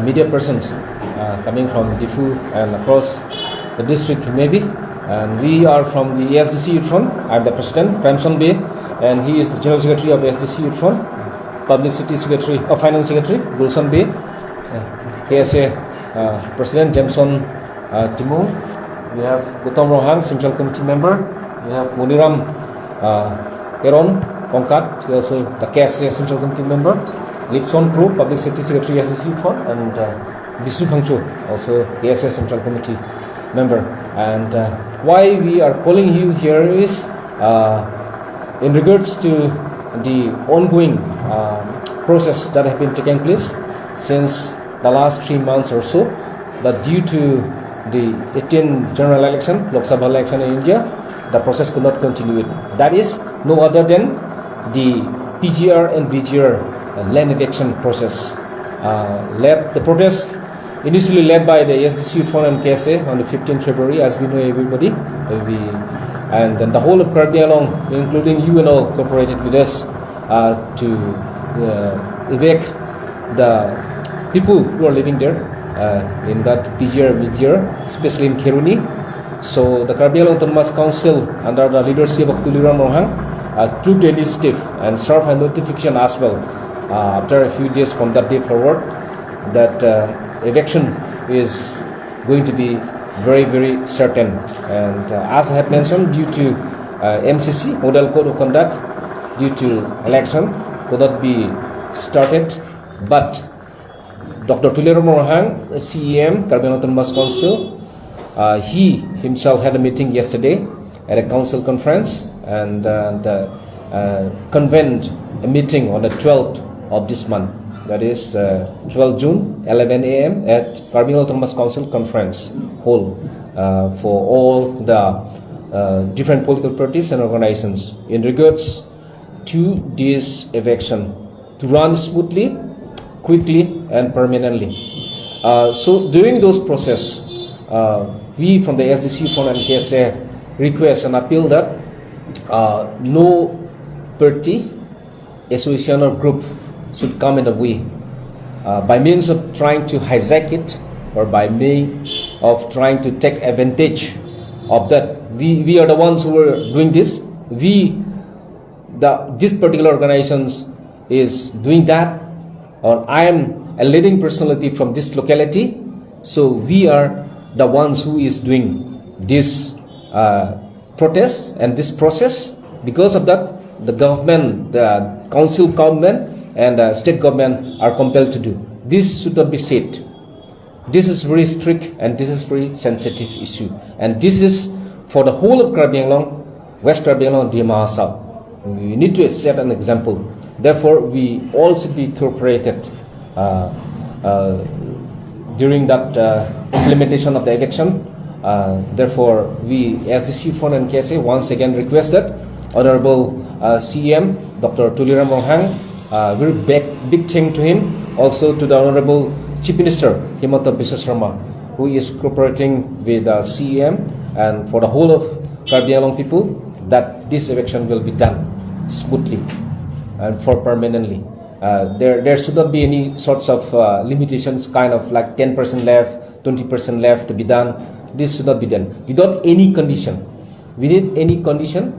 Media persons coming from Diffu and across the district maybe, and we are from the ASDC Youth Front. I am the president, Premson Bay, and he is the general secretary of ASDC Youth Front, publicity secretary or finance secretary Gulson Bay, KSA president Jameson Timur. We have Gautam Rohan, central committee member. We have Muniram Teron Kongkat, he also the KSA central committee member. Lipson Pro, public safety secretary ASDC Youth Front, and Bisu Phangchu, also KSA central committee member. And why we are calling you here is in regards to the ongoing process that have been taking place since the last 3 months or so, but due to the 18th general election, Lok Sabha election in India, the process could not continue. That is no other than the PGR and VGR land eviction process. The protest initially led by the ASDC Youth Front and KSA on the 15th February, as we know everybody, and then the whole of Karbi Anglong, including you and all, cooperated with us to evict the people who are living there in that PGR, VGR, especially in Keruni. So the Karbi Anglong Autonomous Council, under the leadership of Tuliram Rohang, took the initiative and served a notification as well after a few days from that day forward that eviction is going to be very, very certain. And as I have mentioned, due to MCC, Model Code of Conduct, due to election, could not be started. But Dr. Tuliram Rohang, CEM, Karbi Anglong Autonomous Council, he himself had a meeting yesterday at a council conference and convened a meeting on the 12th of this month, that is 12 June, 11 a.m. at Karbi Anglong Autonomous Council conference hall for all the different political parties and organizations in regards to this eviction to run smoothly, quickly and permanently. So during those process, we from the ASDC Front and KSA request and appeal that no party, association or group should come in the way by means of trying to hijack it or by means of trying to take advantage of that. We are the ones who are doing this. This particular organizations is doing that, or I am a leading personality from this locality, so we are the ones who is doing this protest and this process. Because of that, the government, the council government and state government are compelled to do. This should not be said. This is very strict and this is very sensitive issue. And this is for the whole of Karbi Anglong, West Karbi Anglong, Dima South. We need to set an example. Therefore, we all should be cooperated during that implementation of the election. Therefore, we as the Youth Front and KSA once again request that Honorable CM Dr. Tuliram Rohang, very big thank to him, also to the Honorable Chief Minister Himanta Biswa Sharma, who is cooperating with CEM and for the whole of Karbi Anglong people, that this election will be done smoothly and for permanently. There should not be any sorts of limitations, kind of like 10% left, 20% left to be done. This should not be done without any condition. Without any condition,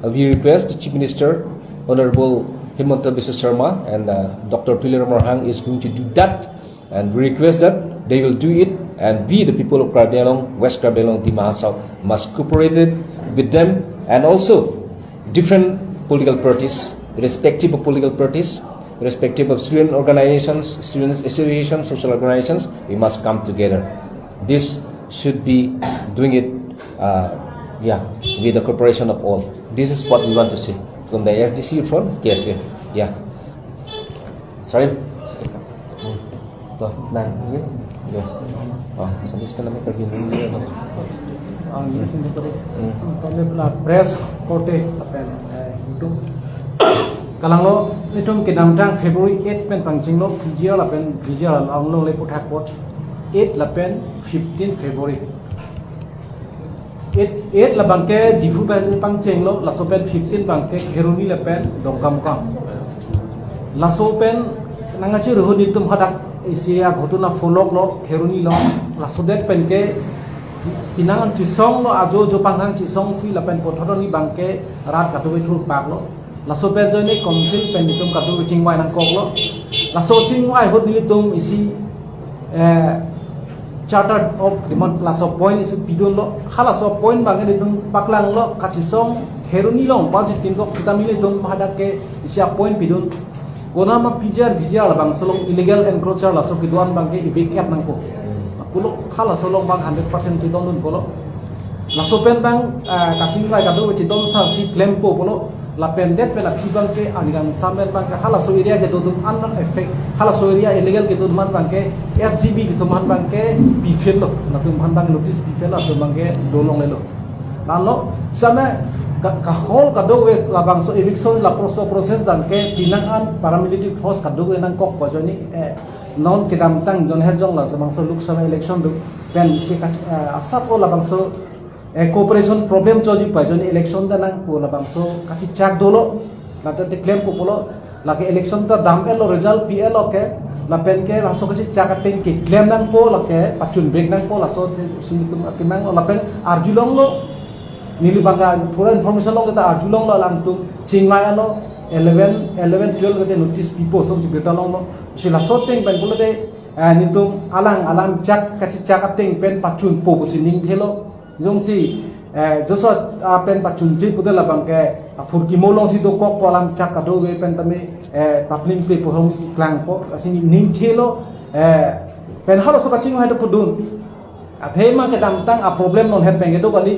we request the Chief Minister, Honorable Himanta Biswa Sharma, and Dr. Tuliram Rohang is going to do that, and we request that they will do it, and we, the people of Karbi Anglong, West Karbi Anglong, Dima South, must cooperate with them, and also different political parties, irrespective of political parties, irrespective of student organizations, students associations, social organizations, we must come together. This should be doing it, with the cooperation of all. This is what we want to see from the ASDC Youth Front KSA. Yeah. Sorry. Press kote kalanglo nitum kinamtang February 8 pen pangchinglo PGR lapen VGR alanglo le puthak pot 8 lapen 15 February 8 la bangke difu pangchinglo lasopen 15 bangke Keruni lapen dongkam kam lasopen nangachi ruhun itum hadak Asia ghotona folok lo kheruni lo la sodet penke pinangan cisong lo ajo jo pangang cisong si la pen pothodo ni bangke rat katu thur pak lo la so pen joi ni council pen tum katu chingwai nang kok lo la so chingwai hot ni tum isi chartered of demon la so point isu bidon lo khala so point bangke ni tum paklang lo kachisong kheruni lo pansi tin kok vitamine tum hadake isia point bidon Kona ma PGR VGR bang solong illegal encroacher la so kiduan bangke ibeket nang ko. Kulo khala solong bang 100% chidon dun kolo. La so pen bang kaching lai kadu chidon sa si claim ko kolo la pendet pe la phibang ke anigan samen bang khala so area je dudum an effect khala so area illegal ke dudum man bangke SGB ke tuman bangke pifel lo na tum man bang notice pifel la tum bangke dolong le lo. Lalo sama ka hol ka do we la bang so eviction la process dan ke pinangan paramilitary force ka do we nang kok ko joni non kedam tang jon he jong la so bang so luk sama election do pen si ka asap la bang so cooperation problem choji pa joni election da nang ko la bang so ka chi chak dolo la te claim ko polo la ke election ta dam elo result PL ke la pen ke la so ka chi chak ting ke claim nang ko la ke pachun bek nang ko la so sin tum akinang la pen arjulong lo nili bangga pura information lo kita arjulong lo lang tu chingmai lo 11 12 kete notice pipo so beta long lo sila soteng pen pula de ni tu alang jak kachi jak ateng pen pachun po sining thelo jong si joso pen pachun ji pudel la bangke phurki molong si do kok polam jak kado ge pen tame tapling pe po hong klang po asini ning thelo pen halo so kaching hai to pudun athema ke dam tang a problem non het pen ge do kali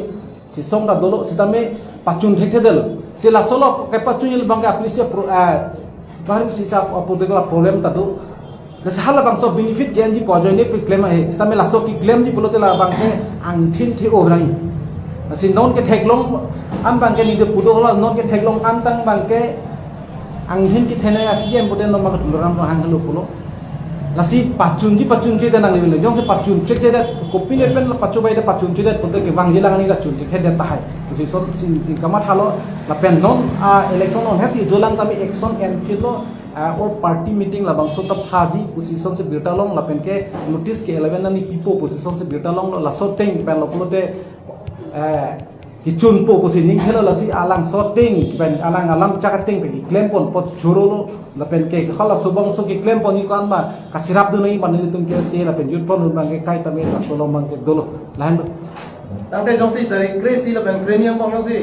si song da dolo si tame pachun thek thedel si la solo ke pachun il bangga aplisya bahari si sa apodegla problem ta do das hala bang so benefit gen ji pojoy ne claim he si tame la so ki claim ji polote la bang ke ang thin the obrang si non ke thek long am bang ke ni de pudo la non ke thek long am tang bang ke ang thin ki thena asiem boden no ma tuloram hang halo polo lasi pachun ji de nang le jong se pachun che de copy le pen pachu bai de pachun che de pun ke wang jilang ni la chun ke de ta hai si son sin kamat halo la pen non election on hasi jolang tami action and filo or party meeting la bang so ta phaji position se beta long la pen ke notice ke 11 ni pipo position se beta long la so teng pen lo pulote ki chun po posining khela la si alang so teng pen alang chakating pe claim pon pot churo lo la pen ke khala subang so ki claim pon ni kan ma kachirap do nei ban ni tum ke se la pen youth pon bang ke kai tame la solo bang ke dolo lain tang te jong si dari crazy la pen cranium pon si